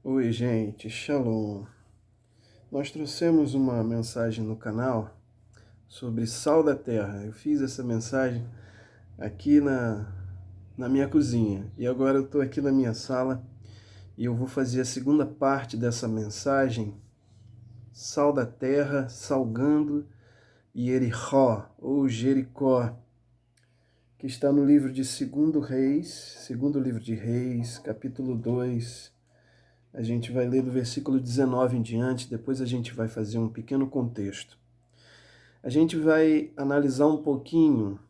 Oi, gente, Shalom. Nós trouxemos uma mensagem no canal sobre sal da terra. Eu fiz essa mensagem aqui na minha cozinha e agora eu estou aqui na minha sala e eu vou fazer a segunda parte dessa mensagem, sal da terra, salgando Jericó ou Jericó, que está no livro de segundo livro de Reis, capítulo 2. A gente vai ler do versículo 19 em diante, depois a gente vai fazer um pequeno contexto. A gente vai analisar um pouquinho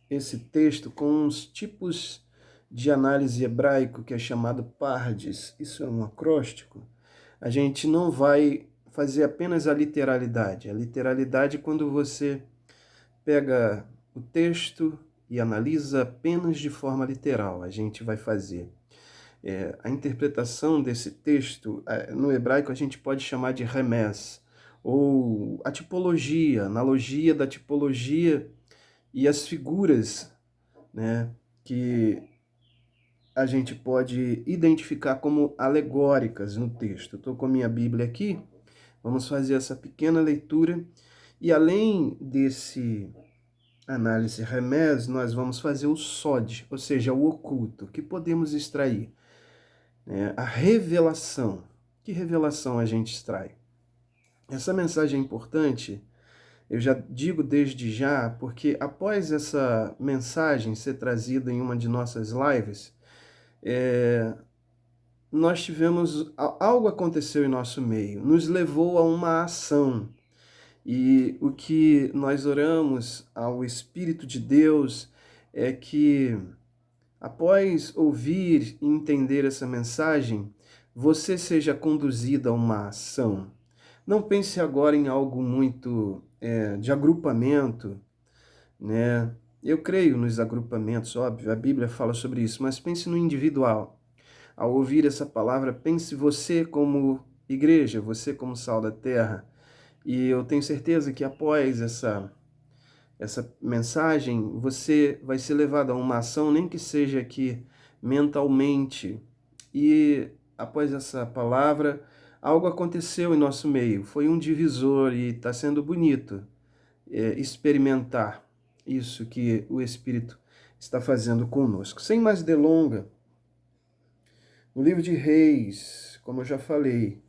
esse texto com uns tipos de análise hebraico que é chamado pardes. Isso é um acróstico. A gente não vai fazer apenas a literalidade. A literalidade é quando você pega o texto e analisa apenas de forma literal. A gente vai fazer a interpretação desse texto, no hebraico a gente pode chamar de remez, ou a tipologia, analogia da tipologia e as figuras, né, que a gente pode identificar como alegóricas no texto. Estou com a minha Bíblia aqui, vamos fazer essa pequena leitura, e além desse análise remez, nós vamos fazer o sod, ou seja, o oculto, que podemos extrair. A revelação. Que revelação a gente extrai? Essa mensagem é importante, eu já digo desde já, porque após essa mensagem ser trazida em uma de nossas lives, nós tivemos, algo aconteceu em nosso meio, nos levou a uma ação. E o que nós oramos ao Espírito de Deus é que, após ouvir e entender essa mensagem, você seja conduzido a uma ação. Não pense agora em algo muito de agrupamento, né? Eu creio nos agrupamentos, óbvio, a Bíblia fala sobre isso, mas pense no individual. Ao ouvir essa palavra, pense você como igreja, você como sal da terra. E eu tenho certeza que após essa mensagem, você vai ser levado a uma ação, nem que seja aqui mentalmente. E após essa palavra, algo aconteceu em nosso meio. Foi um divisor e está sendo bonito experimentar isso que o Espírito está fazendo conosco. Sem mais delonga, no livro de Reis, como eu já falei,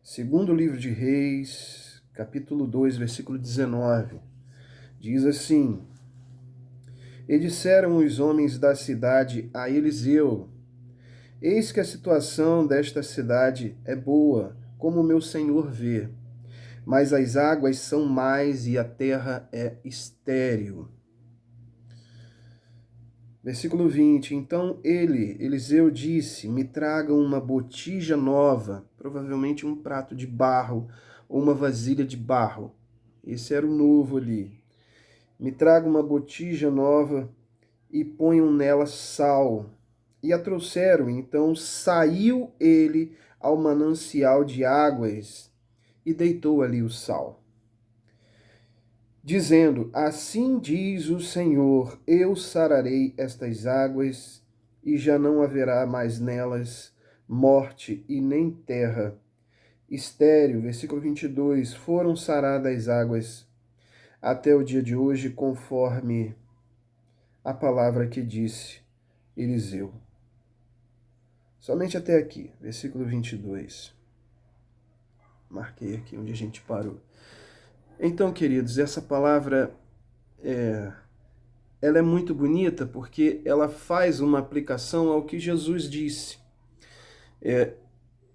segundo livro de Reis, capítulo 2, versículo 19, diz assim: E disseram os homens da cidade a Eliseu: Eis que a situação desta cidade é boa, como meu senhor vê, mas as águas são mais e a terra é estéril. Versículo 20. Então Eliseu, disse: Me tragam uma botija nova, provavelmente um prato de barro ou uma vasilha de barro. Esse era o novo ali. Me tragam uma botija nova e ponham nela sal. E a trouxeram. Então saiu ele ao manancial de águas e deitou ali o sal, dizendo: Assim diz o Senhor, eu sararei estas águas, e já não haverá mais nelas morte e nem terra estéril. Versículo 22, foram saradas as águas até o dia de hoje, conforme a palavra que disse Eliseu. Somente até aqui, versículo 22. Marquei aqui onde a gente parou. Então, queridos, essa palavra ela é muito bonita porque ela faz uma aplicação ao que Jesus disse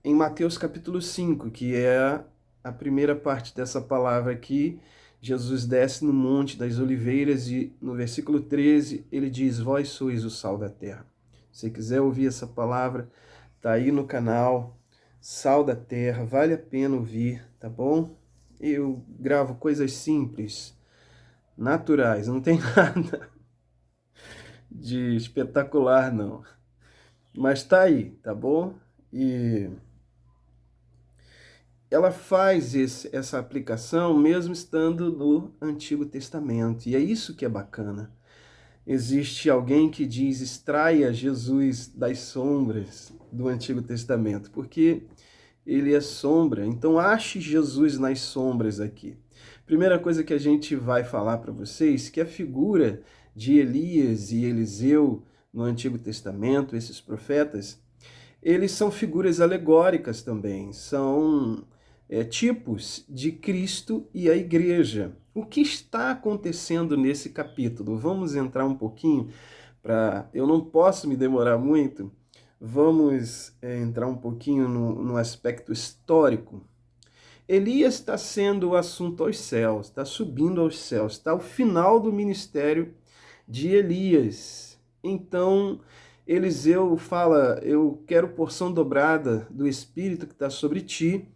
em Mateus capítulo 5, que é a primeira parte dessa palavra aqui. Jesus desce no Monte das Oliveiras e no versículo 13 ele diz: Vós sois o sal da terra. Se você quiser ouvir essa palavra, tá aí no canal Sal da Terra, vale a pena ouvir, tá bom? Eu gravo coisas simples, naturais, não tem nada de espetacular, não. Mas tá aí, tá bom? E ela faz essa aplicação mesmo estando no Antigo Testamento. E é isso que é bacana. existe alguém que diz: extraia Jesus das sombras do Antigo Testamento, porque ele é sombra. Então ache Jesus nas sombras aqui. Primeira coisa que a gente vai falar para vocês, que a figura de Elias e Eliseu no Antigo Testamento, esses profetas, eles são figuras alegóricas também, são tipos de Cristo e a igreja. O que está acontecendo nesse capítulo? Vamos entrar um pouquinho, eu não posso me demorar muito, vamos entrar um pouquinho no aspecto histórico. Elias está sendo o assunto aos céus, está subindo aos céus, está ao final do ministério de Elias. Então, Eliseu fala: eu quero porção dobrada do Espírito que está sobre ti.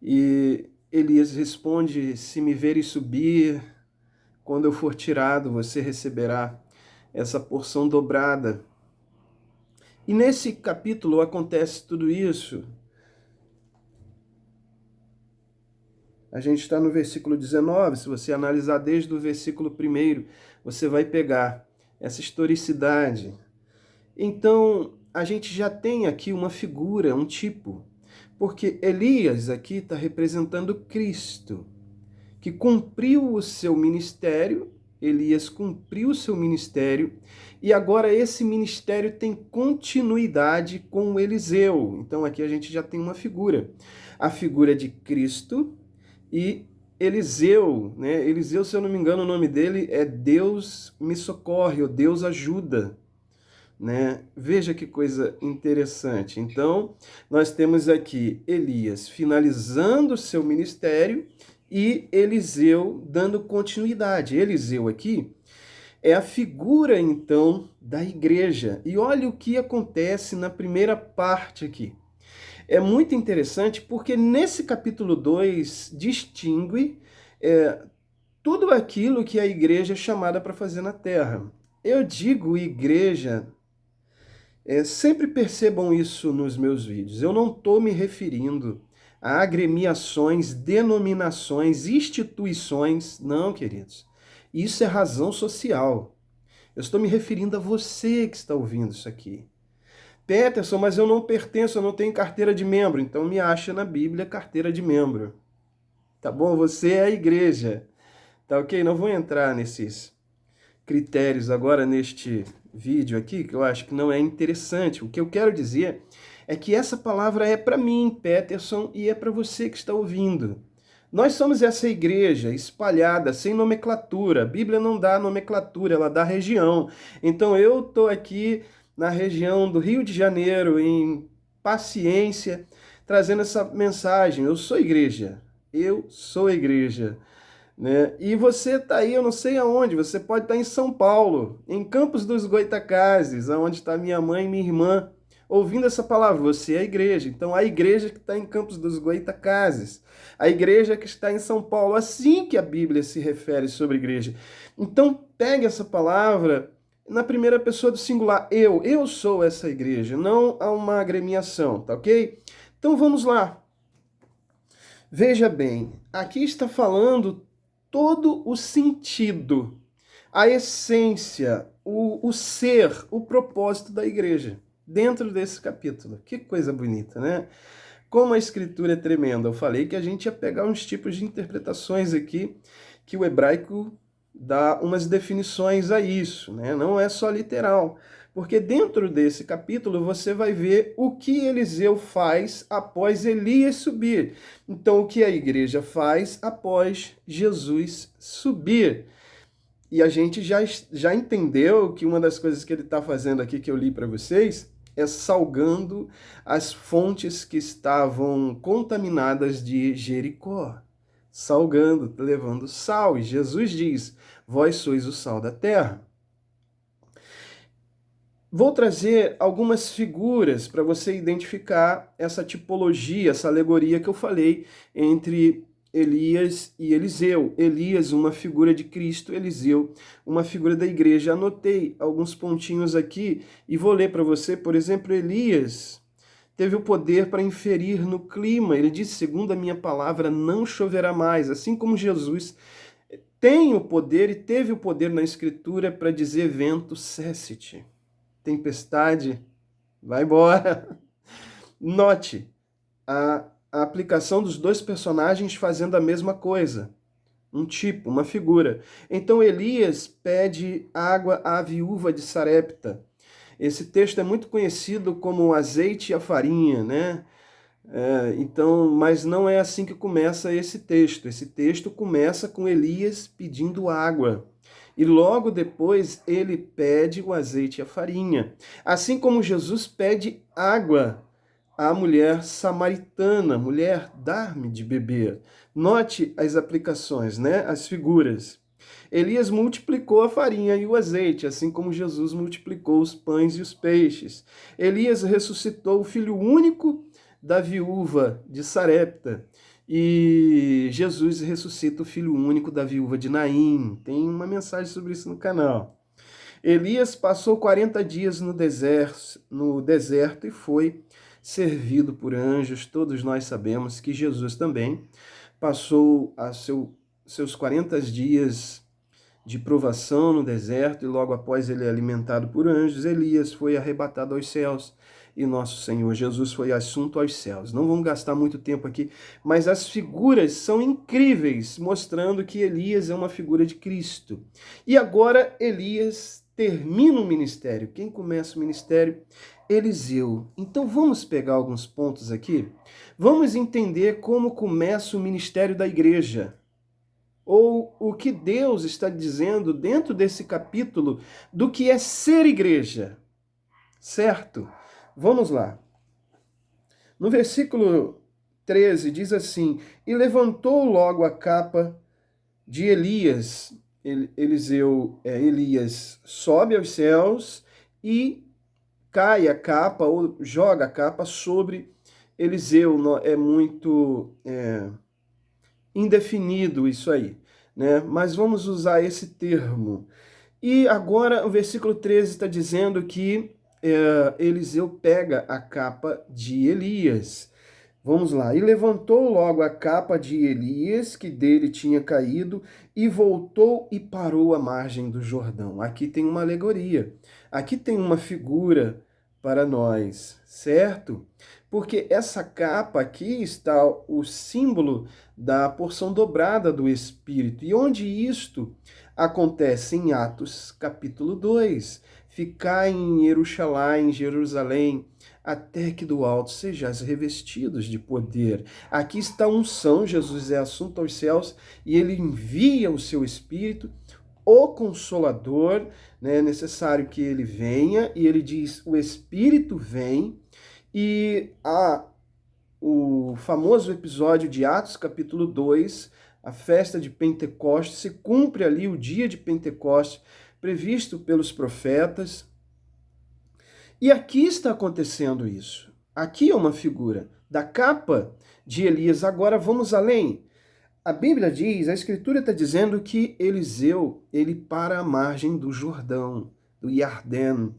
E Elias responde: se me veres subir, quando eu for tirado, você receberá essa porção dobrada. E nesse capítulo acontece tudo isso. A gente está no versículo 19, se você analisar desde o versículo 1, você vai pegar essa historicidade. Então, a gente já tem aqui uma figura, um tipo, porque Elias aqui está representando Cristo, que cumpriu o seu ministério. Elias cumpriu o seu ministério e agora esse ministério tem continuidade com Eliseu. Então aqui a gente já tem uma figura, a figura de Cristo e Eliseu, né? Eliseu, se eu não me engano, o nome dele é Deus me socorre, ou Deus ajuda, né? Veja que coisa interessante. Então, nós temos aqui Elias finalizando o seu ministério e Eliseu dando continuidade. Eliseu aqui é a figura, então, da igreja. E olha o que acontece na primeira parte aqui. É muito interessante porque nesse capítulo 2 distingue tudo aquilo que a igreja é chamada para fazer na terra. Eu digo igreja, sempre percebam isso nos meus vídeos. Eu não estou me referindo a agremiações, denominações, instituições. Não, queridos. Isso é razão social. Eu estou me referindo a você que está ouvindo isso aqui. Peterson, mas eu não pertenço, eu não tenho carteira de membro. Então me acha na Bíblia carteira de membro. Tá bom? Você é a igreja. Tá ok? Não vou entrar nesses critérios agora neste vídeo aqui, que eu acho que não é interessante. O que eu quero dizer é que essa palavra é para mim, Peterson, e é para você que está ouvindo. Nós somos essa igreja espalhada, sem nomenclatura. A Bíblia não dá nomenclatura, ela dá região. Então eu estou aqui na região do Rio de Janeiro, em Paciência, trazendo essa mensagem. Eu sou igreja. Eu sou igreja. Né? E você está aí, eu não sei aonde, você pode estar em São Paulo, em Campos dos Goytacazes, onde está minha mãe e minha irmã, ouvindo essa palavra. Você é a igreja. Então, a igreja que está em Campos dos Goytacazes, a igreja que está em São Paulo, assim que a Bíblia se refere sobre igreja. Então, pegue essa palavra na primeira pessoa do singular. Eu sou essa igreja, não há uma agremiação, tá ok? Então, vamos lá. Veja bem, aqui está falando todo o sentido, a essência, o ser, o propósito da igreja, dentro desse capítulo. Que coisa bonita, né? Como a escritura é tremenda. Eu falei que a gente ia pegar uns tipos de interpretações aqui, que o hebraico dá umas definições a isso, né? Não é só literal. Porque dentro desse capítulo você vai ver o que Eliseu faz após Elias subir. Então, o que a igreja faz após Jesus subir. E a gente já entendeu que uma das coisas que ele está fazendo aqui, que eu li para vocês, é salgando as fontes que estavam contaminadas de Jericó. Salgando, levando sal. E Jesus diz: vós sois o sal da terra. Vou trazer algumas figuras para você identificar essa tipologia, essa alegoria que eu falei entre Elias e Eliseu. Elias, uma figura de Cristo, Eliseu, uma figura da igreja. Anotei alguns pontinhos aqui e vou ler para você. Por exemplo, Elias teve o poder para inferir no clima. Ele disse: segundo a minha palavra, não choverá mais. Assim como Jesus tem o poder e teve o poder na Escritura para dizer vento, cesse-te. Tempestade, vai embora. Note a aplicação dos dois personagens fazendo a mesma coisa. Um tipo, uma figura. Então Elias pede água à viúva de Sarepta. Esse texto é muito conhecido como o azeite e a farinha, né? Então, mas não é assim que começa esse texto. Esse texto começa com Elias pedindo água. E logo depois ele pede o azeite e a farinha. Assim como Jesus pede água à mulher samaritana, mulher, dá-me de beber. Note as aplicações, né? As figuras. Elias multiplicou a farinha e o azeite, assim como Jesus multiplicou os pães e os peixes. Elias ressuscitou o filho único da viúva de Sarepta. E Jesus ressuscita o filho único da viúva de Naim. Tem uma mensagem sobre isso no canal. Elias passou 40 dias no deserto e foi servido por anjos. Todos nós sabemos que Jesus também passou seus 40 dias de provação no deserto e logo após ele é alimentado por anjos, Elias foi arrebatado aos céus e nosso Senhor Jesus foi assunto aos céus. Não vamos gastar muito tempo aqui, mas as figuras são incríveis, mostrando que Elias é uma figura de Cristo. E agora Elias termina o ministério. Quem começa o ministério? Eliseu. Então vamos pegar alguns pontos aqui. Vamos entender como começa o ministério da igreja. Ou o que Deus está dizendo dentro desse capítulo do que é ser igreja. Certo? Vamos lá. No versículo 13 diz assim: e levantou logo a capa de Elias. Elias sobe aos céus e cai a capa ou joga a capa sobre Eliseu. É muito indefinido isso aí, né? Mas vamos usar esse termo. E agora o versículo 13 está dizendo que Eliseu pega a capa de Elias. Vamos lá. E levantou logo a capa de Elias, que dele tinha caído, e voltou e parou à margem do Jordão. Aqui tem uma alegoria. Aqui tem uma figura para nós, certo? Porque essa capa aqui está o símbolo da porção dobrada do Espírito. E onde isto acontece? Em Atos capítulo 2. Ficai em Jerusalém, até que do alto sejais revestidos de poder. Aqui está a unção, Jesus é assunto aos céus e ele envia o seu Espírito, o Consolador, né? É necessário que ele venha, e ele diz, o Espírito vem, e o famoso episódio de Atos capítulo 2, a festa de Pentecostes, se cumpre ali o dia de Pentecostes, previsto pelos profetas. E aqui está acontecendo isso. Aqui é uma figura da capa de Elias. Agora vamos além. A Bíblia diz, a Escritura está dizendo que Eliseu, ele para a margem do Jordão, do Iardém,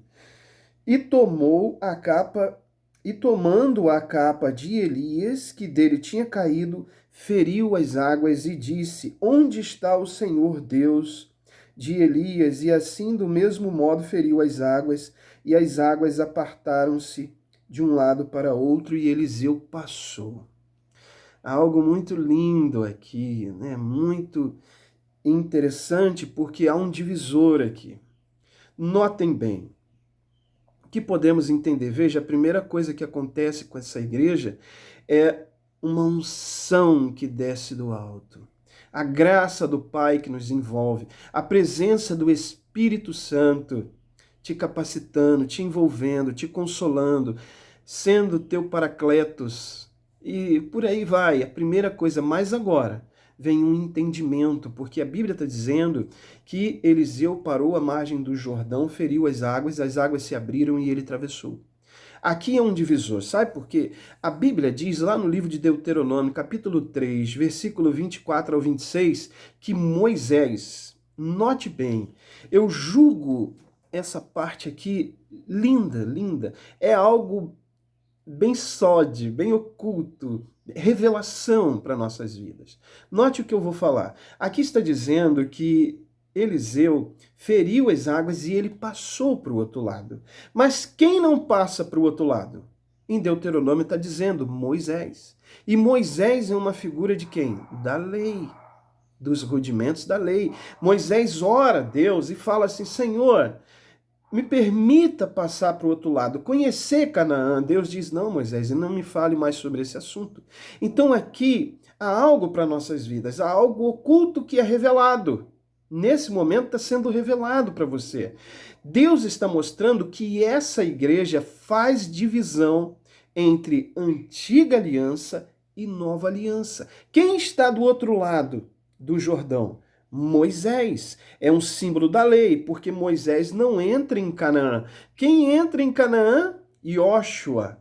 e tomou a capa, e tomando a capa de Elias, que dele tinha caído, feriu as águas e disse, onde está o Senhor Deus de Elias? E assim, do mesmo modo, feriu as águas, e as águas apartaram-se de um lado para outro, e Eliseu passou. Algo muito lindo aqui, né? Muito interessante, porque há um divisor aqui. Notem bem, o que podemos entender? Veja, a primeira coisa que acontece com essa igreja é uma unção que desce do alto. A graça do Pai que nos envolve, a presença do Espírito Santo te capacitando, te envolvendo, te consolando, sendo teu paracletos. E por aí vai, a primeira coisa, mas agora vem um entendimento, porque a Bíblia está dizendo que Eliseu parou à margem do Jordão, feriu as águas se abriram e ele atravessou. Aqui é um divisor, sabe por quê? A Bíblia diz lá no livro de Deuteronômio, capítulo 3, versículo 24 ao 26, que Moisés, note bem, eu julgo essa parte aqui linda, linda, é algo bem sódio, bem oculto, revelação para nossas vidas. Note o que eu vou falar. Aqui está dizendo que Eliseu feriu as águas e ele passou para o outro lado. Mas quem não passa para o outro lado? Em Deuteronômio está dizendo Moisés. E Moisés é uma figura de quem? Da lei, dos rudimentos da lei. Moisés ora a Deus e fala assim, Senhor, me permita passar para o outro lado, conhecer Canaã. Deus diz, não, Moisés, não me fale mais sobre esse assunto. Então aqui há algo para nossas vidas, há algo oculto que é revelado. Nesse momento está sendo revelado para você. Deus está mostrando que essa igreja faz divisão entre antiga aliança e nova aliança. Quem está do outro lado do Jordão? Moisés. É um símbolo da lei, porque Moisés não entra em Canaã. Quem entra em Canaã? Ióshua,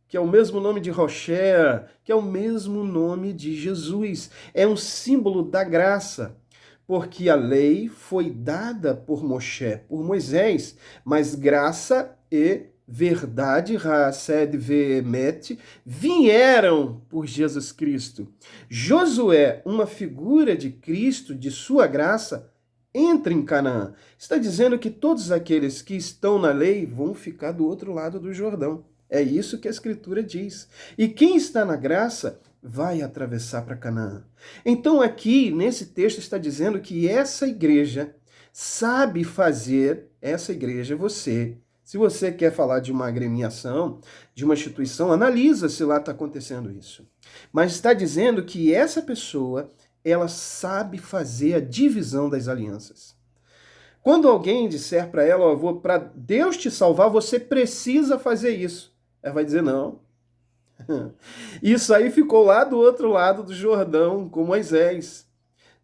que é o mesmo nome de Rocher, que é o mesmo nome de Jesus. É um símbolo da graça, porque a lei foi dada por Moisés, mas graça e verdade, Haased ve'emet, vieram por Jesus Cristo. Josué, uma figura de Cristo, de sua graça, entra em Canaã. Está dizendo que todos aqueles que estão na lei vão ficar do outro lado do Jordão. É isso que a Escritura diz. E quem está na graça vai atravessar para Canaã. Então aqui, nesse texto, está dizendo que essa igreja sabe fazer, essa igreja, você, se você quer falar de uma agremiação, de uma instituição, analisa se lá está acontecendo isso. Mas está dizendo que essa pessoa, ela sabe fazer a divisão das alianças. Quando alguém disser para ela, ó, para Deus te salvar, você precisa fazer isso. Ela vai dizer, não. Isso aí ficou lá do outro lado do Jordão, com Moisés.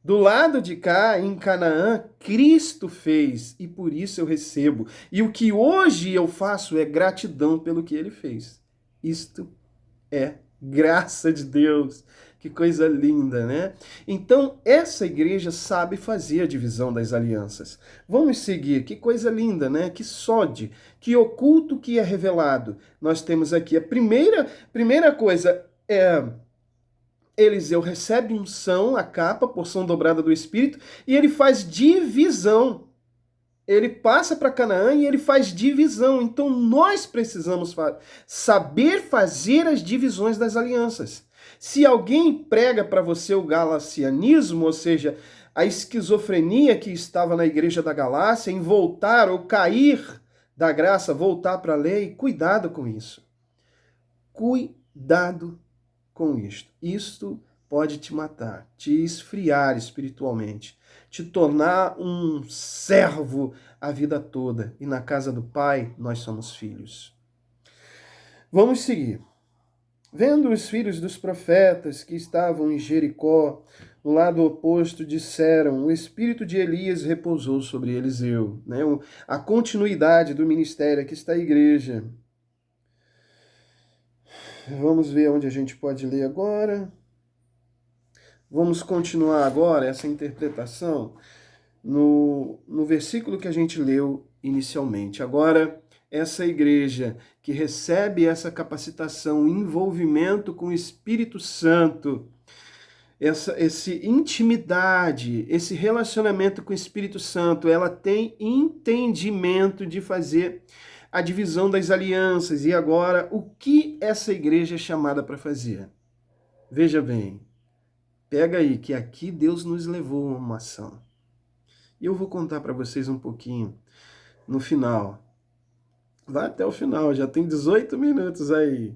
Do lado de cá, em Canaã, Cristo fez, e por isso eu recebo. E o que hoje eu faço é gratidão pelo que ele fez. Isto é graça de Deus. Que coisa linda, né? Então, essa igreja sabe fazer a divisão das alianças. Vamos seguir. Que coisa linda, né? Que sode, que oculto que é revelado. Nós temos aqui a primeira coisa é Eliseu recebe unção, a capa, porção dobrada do Espírito, e ele faz divisão. Ele passa para Canaã e ele faz divisão. Então nós precisamos saber fazer as divisões das alianças. Se alguém prega para você o galacianismo, ou seja, a esquizofrenia que estava na igreja da Galácia, em voltar ou cair da graça, voltar para a lei, cuidado com isso. Cuidado com isto. Isto pode te matar, te esfriar espiritualmente, te tornar um servo a vida toda. E na casa do Pai, nós somos filhos. Vamos seguir. Vendo os filhos dos profetas que estavam em Jericó, no lado oposto, disseram, o espírito de Elias repousou sobre Eliseu. Né? A continuidade do ministério, aqui está a igreja. Vamos ver onde a gente pode ler agora. Vamos continuar agora essa interpretação no versículo que a gente leu inicialmente. Agora, essa igreja que recebe essa capacitação, envolvimento com o Espírito Santo, essa intimidade, esse relacionamento com o Espírito Santo, ela tem entendimento de fazer a divisão das alianças. E agora, o que essa igreja é chamada para fazer? Veja bem, pega aí que aqui Deus nos levou a uma ação. E eu vou contar para vocês um pouquinho no final. Vai até o final, já tem 18 minutos aí.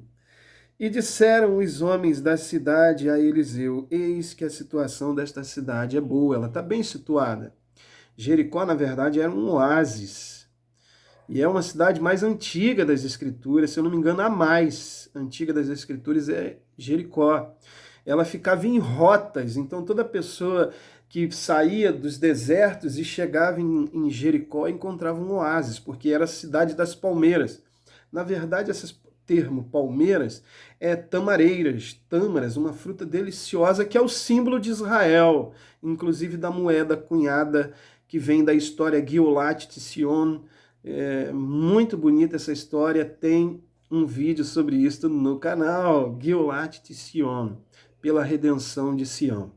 E disseram os homens da cidade a Eliseu, eis que a situação desta cidade é boa, ela está bem situada. Jericó, na verdade, era um oásis. E é uma cidade mais antiga das Escrituras, se eu não me engano, a mais antiga das Escrituras é Jericó. Ela ficava em rotas, então toda pessoa que saía dos desertos e chegava em Jericó encontrava um oásis, porque era a cidade das palmeiras. Na verdade, esse termo palmeiras é tâmaras, uma fruta deliciosa que é o símbolo de Israel, inclusive da moeda cunhada que vem da história Geulat Sion. É muito bonita essa história, tem um vídeo sobre isso no canal Geulat de Sion, pela redenção de Sião.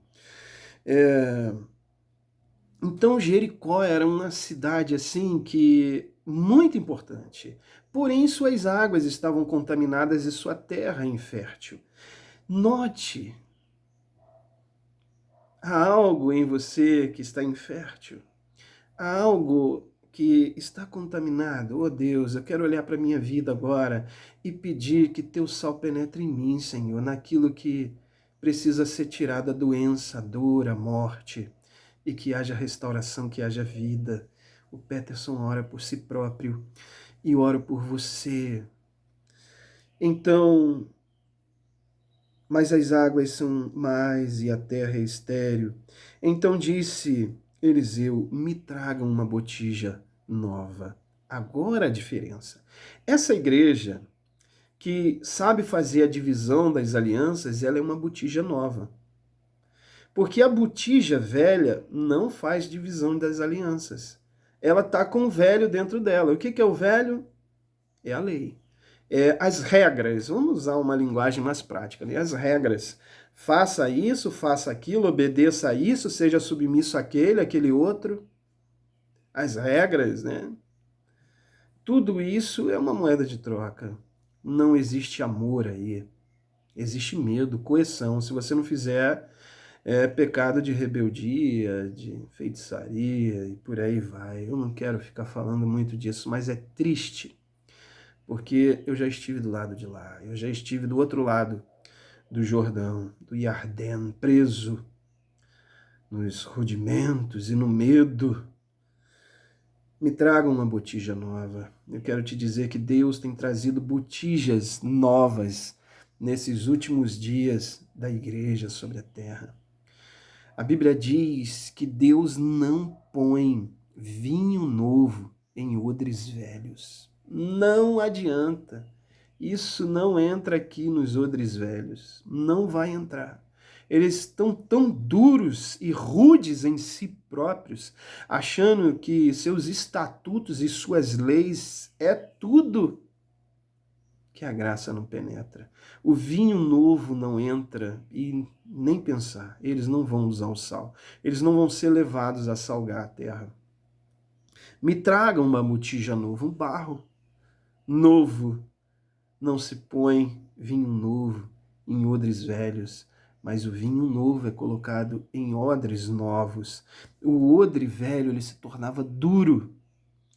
Então Jericó era uma cidade assim que muito importante, porém suas águas estavam contaminadas e sua terra infértil. Note, há algo em você que está infértil, há algo que está contaminado. Oh Deus, eu quero olhar para a minha vida agora e pedir que teu sal penetre em mim, Senhor, naquilo que precisa ser tirado, a doença, a dor, a morte, e que haja restauração, que haja vida. O Peterson ora por si próprio e oro por você. Então, mas as águas são mais e a terra é estéril. Então disse Eliseu, me tragam uma botija nova. Agora a diferença. Essa igreja que sabe fazer a divisão das alianças, ela é uma botija nova. Porque a botija velha não faz divisão das alianças. Ela está com o velho dentro dela. O que é o velho? É a lei. As regras, vamos usar uma linguagem mais prática, né? As regras. Faça isso, faça aquilo, obedeça a isso, seja submisso àquele, aquele outro. As regras, né? Tudo isso é uma moeda de troca. Não existe amor aí. Existe medo, coerção. Se você não fizer, é pecado de rebeldia, de feitiçaria e por aí vai. Eu não quero ficar falando muito disso, mas é triste, porque eu já estive do lado de lá, eu já estive do outro lado do Jordão, do Iardém, preso nos rudimentos e no medo. Me tragam uma botija nova. Eu quero te dizer que Deus tem trazido botijas novas nesses últimos dias da igreja sobre a terra. A Bíblia diz que Deus não põe vinho novo em odres velhos. Não adianta. Isso não entra aqui nos odres velhos. Não vai entrar. Eles estão tão duros e rudes em si próprios, achando que seus estatutos e suas leis é tudo, que a graça não penetra. O vinho novo não entra e nem pensar. Eles não vão usar o sal. Eles não vão ser levados a salgar a terra. Me tragam uma botija nova, um barro novo. Não se põe vinho novo em odres velhos, mas o vinho novo é colocado em odres novos. O odre velho ele se tornava duro,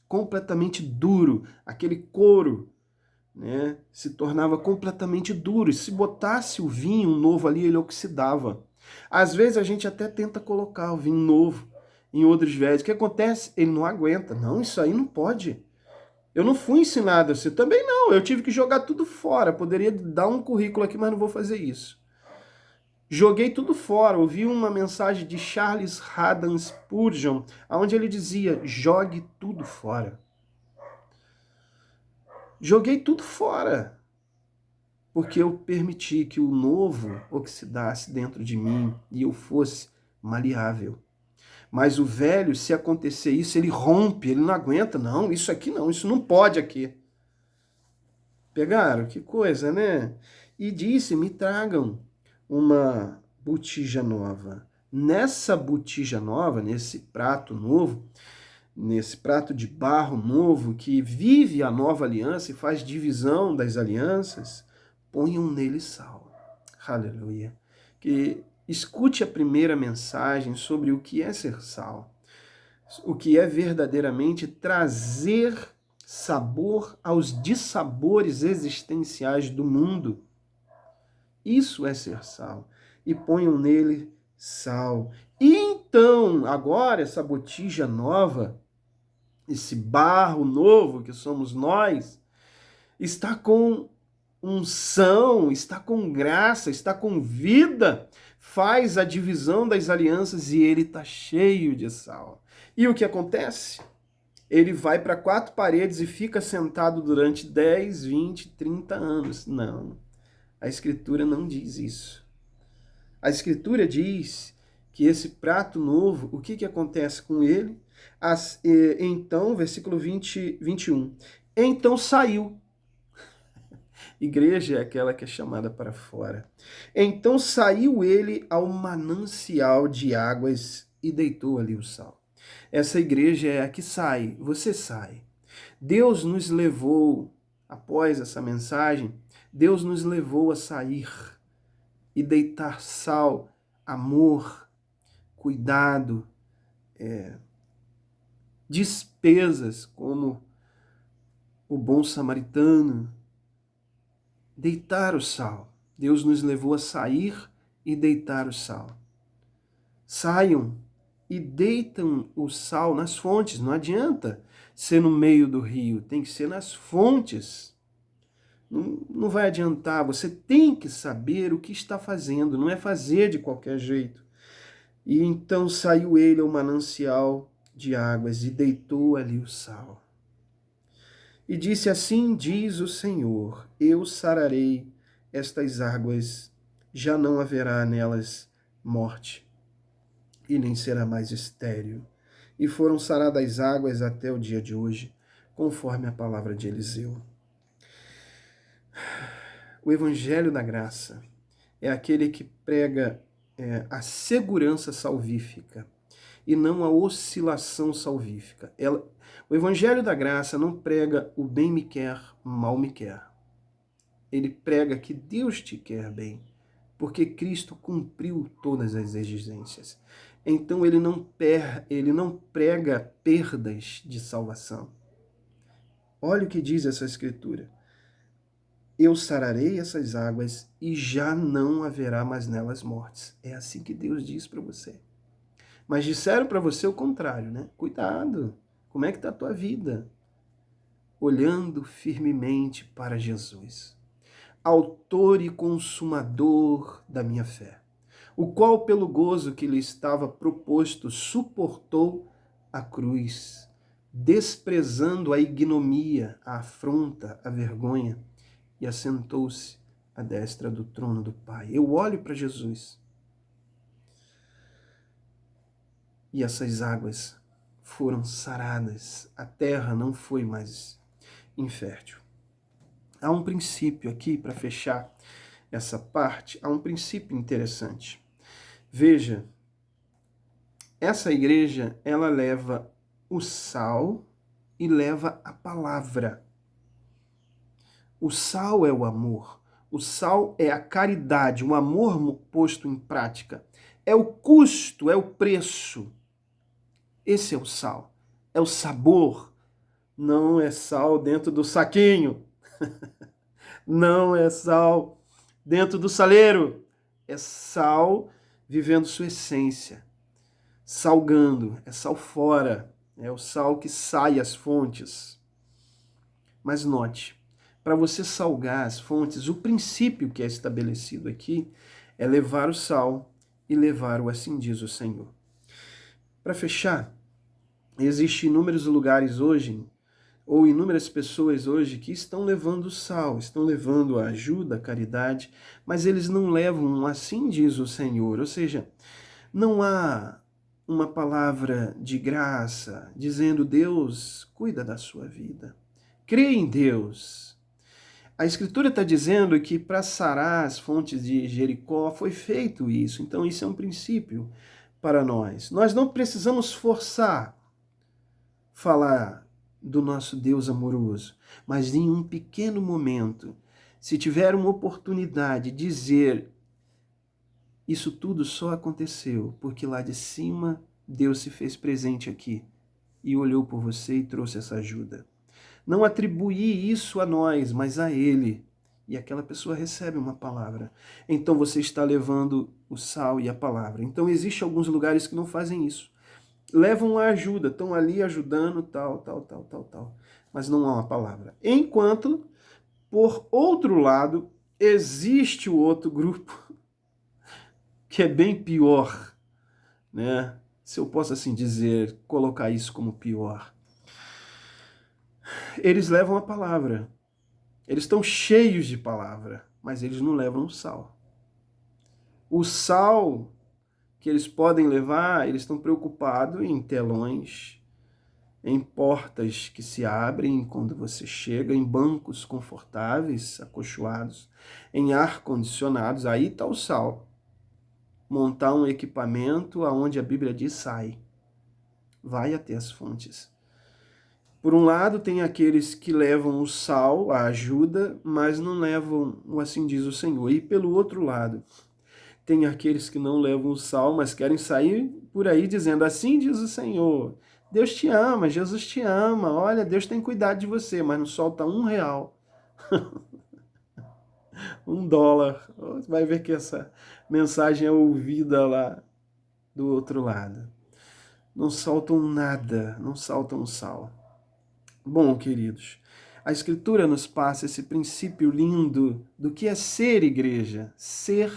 completamente duro, aquele couro, né, se tornava completamente duro. E se botasse o vinho novo ali, ele oxidava. Às vezes a gente até tenta colocar o vinho novo em odres velhos. O que acontece? Ele não aguenta. Não, isso aí não pode. Eu não fui ensinado assim. Também não. Eu tive que jogar tudo fora. Poderia dar um currículo aqui, mas não vou fazer isso. Joguei tudo fora. Ouvi uma mensagem de Charles Haddon Spurgeon, onde ele dizia, jogue tudo fora. Joguei tudo fora, porque eu permiti que o novo oxidasse dentro de mim e eu fosse maleável. Mas o velho, se acontecer isso, ele rompe, ele não aguenta. Não, isso aqui não, isso não pode aqui. Pegaram? Que coisa, né? E disse, me tragam uma botija nova. Nessa botija nova, nesse prato novo, nesse prato de barro novo que vive a nova aliança e faz divisão das alianças, ponham nele sal. Aleluia. Que escute a primeira mensagem sobre o que é ser sal. O que é verdadeiramente trazer sabor aos dissabores existenciais do mundo. Isso é ser sal. E ponham nele sal. E então, agora, essa botija nova, esse barro novo que somos nós, está com unção, está com graça, está com vida, faz a divisão das alianças e ele está cheio de sal. E o que acontece? Ele vai para 4 paredes e fica sentado durante 10, 20, 30 anos. Não, a Escritura não diz isso. A Escritura diz que esse prato novo, o que acontece com ele? Então, versículo 21. Então saiu. Igreja é aquela que é chamada para fora. Então saiu ele ao manancial de águas e deitou ali o sal. Essa igreja é a que sai, você sai. Deus nos levou, após essa mensagem, Deus nos levou a sair e deitar sal, amor, cuidado, despesas, como o bom samaritano, deitar o sal. Deus nos levou a sair e deitar o sal. Saiam e deitam o sal nas fontes. Não adianta ser no meio do rio, tem que ser nas fontes. Não vai adiantar, você tem que saber o que está fazendo, não é fazer de qualquer jeito. E então saiu ele ao manancial de águas e deitou ali o sal. E disse: assim diz o Senhor, eu sararei estas águas, já não haverá nelas morte, e nem será mais estéril. E foram saradas as águas até o dia de hoje, conforme a palavra de Eliseu. O Evangelho da Graça é aquele que prega a segurança salvífica e não a oscilação salvífica. O Evangelho da Graça não prega o bem me quer, mal me quer. Ele prega que Deus te quer bem, porque Cristo cumpriu todas as exigências. Então ele não prega perdas de salvação. Olha o que diz essa escritura. Eu sararei essas águas e já não haverá mais nelas mortes. É assim que Deus diz para você. Mas disseram para você o contrário, né? Cuidado, como é que está a tua vida? Olhando firmemente para Jesus, autor e consumador da minha fé, o qual pelo gozo que lhe estava proposto suportou a cruz, desprezando a ignomia, a afronta, a vergonha, e assentou-se à destra do trono do Pai. Eu olho para Jesus e essas águas foram saradas, a terra não foi mais infértil. Há um princípio aqui, para fechar essa parte, há um princípio interessante. Veja, essa igreja, ela leva o sal e leva a palavra. O sal é o amor. O sal é a caridade, o amor posto em prática. É o custo, é o preço. Esse é o sal. É o sabor. Não é sal dentro do saquinho. Não é sal dentro do saleiro. É sal vivendo sua essência. Salgando. É sal fora. É o sal que sai às fontes. Mas note, para você salgar as fontes, o princípio que é estabelecido aqui é levar o sal e levar o assim diz o Senhor. Para fechar, existem inúmeros lugares hoje, ou inúmeras pessoas hoje que estão levando sal, estão levando a ajuda, a caridade, mas eles não levam assim diz o Senhor. Ou seja, não há uma palavra de graça dizendo Deus cuida da sua vida. Crê em Deus. A Escritura está dizendo que para sarar as fontes de Jericó foi feito isso. Então isso é um princípio para nós. Nós não precisamos forçar falar do nosso Deus amoroso, mas em um pequeno momento, se tiver uma oportunidade, dizer isso tudo só aconteceu porque lá de cima Deus se fez presente aqui e olhou por você e trouxe essa ajuda. Não atribuir isso a nós, mas a Ele. E aquela pessoa recebe uma palavra. Então você está levando o sal e a palavra. Então existem alguns lugares que não fazem isso. Levam a ajuda, estão ali ajudando, tal. Mas não há uma palavra. Enquanto, por outro lado, existe o outro grupo que é bem pior, né? Se eu posso assim dizer, colocar isso como pior. Eles levam a palavra. Eles estão cheios de palavra, mas eles não levam o sal. O sal que eles podem levar, eles estão preocupados em telões, em portas que se abrem quando você chega, em bancos confortáveis, acolchoados, em ar-condicionados. Aí está o sal. Montar um equipamento aonde a Bíblia diz sai. Vai até as fontes. Por um lado, tem aqueles que levam o sal, a ajuda, mas não levam o assim diz o Senhor. E pelo outro lado, tem aqueles que não levam o sal, mas querem sair por aí dizendo assim diz o Senhor. Deus te ama, Jesus te ama, olha, Deus tem cuidado de você, mas não solta R$ 1. $1. Você vai ver que essa mensagem é ouvida lá do outro lado. Não soltam nada, não soltam sal. Bom, queridos, a Escritura nos passa esse princípio lindo do que é ser igreja, ser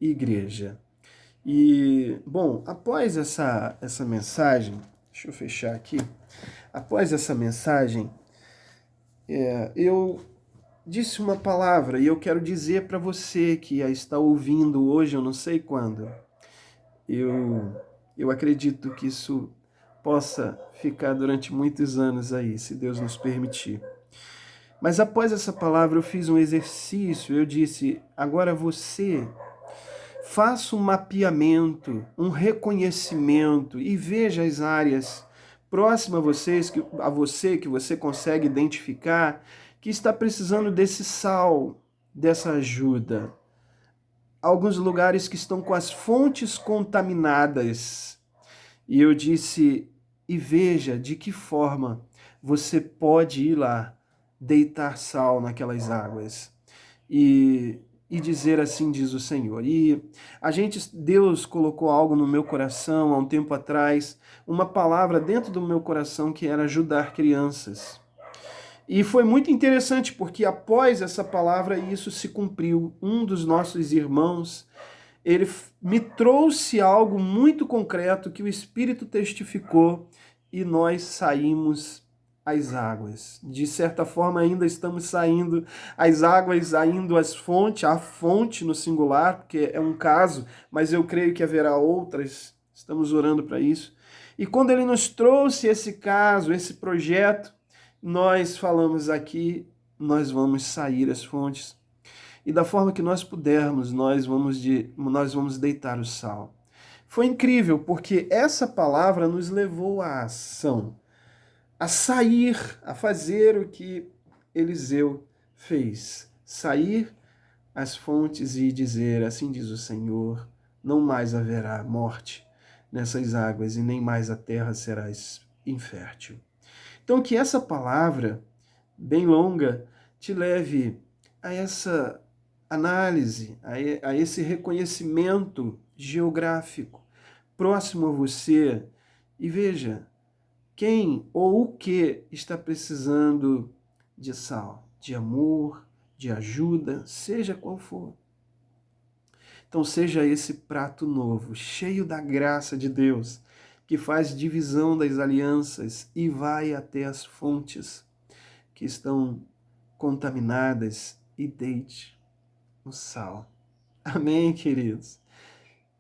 igreja. E, bom, após essa mensagem, deixa eu fechar aqui, após essa mensagem, eu disse uma palavra e eu quero dizer para você que a está ouvindo hoje, eu não sei quando, eu acredito que isso possa ficar durante muitos anos aí, se Deus nos permitir. Mas após essa palavra eu fiz um exercício, eu disse, agora você faça um mapeamento, um reconhecimento e veja as áreas próximas a você que você consegue identificar que está precisando desse sal, dessa ajuda. Alguns lugares que estão com as fontes contaminadas. E eu disse, e veja de que forma você pode ir lá, deitar sal naquelas águas e dizer assim diz o Senhor. E Deus colocou algo no meu coração há um tempo atrás, uma palavra dentro do meu coração que era ajudar crianças. E foi muito interessante porque após essa palavra isso se cumpriu. Um dos nossos irmãos, ele me trouxe algo muito concreto que o Espírito testificou e nós saímos às águas. De certa forma, ainda estamos saindo às águas, indo às fontes, a fonte no singular, porque é um caso, mas eu creio que haverá outras, estamos orando para isso. E quando ele nos trouxe esse caso, esse projeto, nós falamos aqui, nós vamos sair às fontes. E da forma que nós pudermos, nós vamos deitar o sal. Foi incrível, porque essa palavra nos levou à ação, a sair, a fazer o que Eliseu fez. Sair às fontes e dizer, assim diz o Senhor, não mais haverá morte nessas águas e nem mais a terra será infértil. Então que essa palavra, bem longa, te leve a essa análise, a esse reconhecimento geográfico próximo a você e veja quem ou o que está precisando de sal, de amor, de ajuda, seja qual for. Então seja esse prato novo, cheio da graça de Deus, que faz divisão das alianças e vai até as fontes que estão contaminadas e deite o sal. Amém, queridos?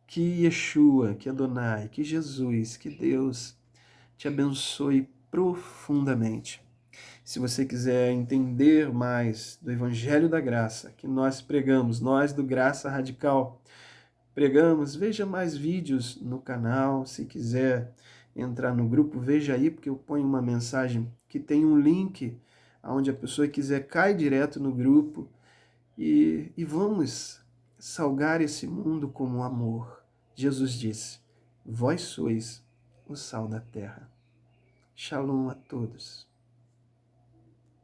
Que Yeshua, que Adonai, que Jesus, que Deus te abençoe profundamente. Se você quiser entender mais do Evangelho da Graça que nós pregamos, nós do Graça Radical pregamos, veja mais vídeos no canal. Se quiser entrar no grupo, veja aí, porque eu ponho uma mensagem que tem um link onde a pessoa quiser cai direto no grupo e vamos salgar esse mundo como amor. Jesus disse, vós sois o sal da terra. Shalom a todos.